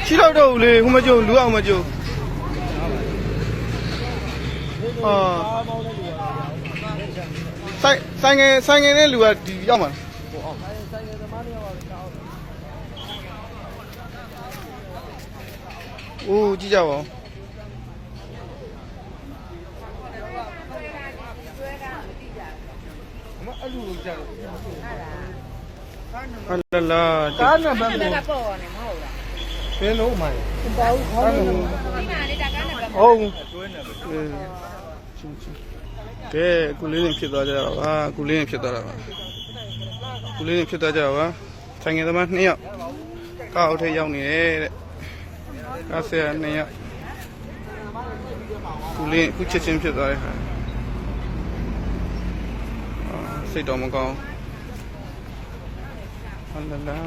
ရှိတော့တော့လေဟိုမကြုံလူအောင်မကြုံဟာဆိုင်ငယ်နဲ့လူကဒီရောက်မှာအိုးကြည့်ကြပါဦးအဲ့လိုကြတော့ဟာလာကားနံပါတ်ကပေါ်နေမဟုတ်လားဘယ်လုံးမှန်ပါဘူးခေါင်းလုံးဒီမှာလေဒါကားနံပါတ်ဟုတ်တွဲနေပဲကဲကုလေးရင်ဖြစ်သွားကြတာပါကုလေးရင်ဖြစ်သွားတာပါကုလေးရင်ဖြစ်သွားကြတာပါဆိုင်ငယ်သမား2ယောက်ကားအောက်ထဲရောက်နေတယ်တဲ့ကားဆရာ2ယောက်ကုလေးအခုချက်ချင်းဖြစ်သွားတဲ့ဟာစိတ်တော်မကောင်းဟာလာ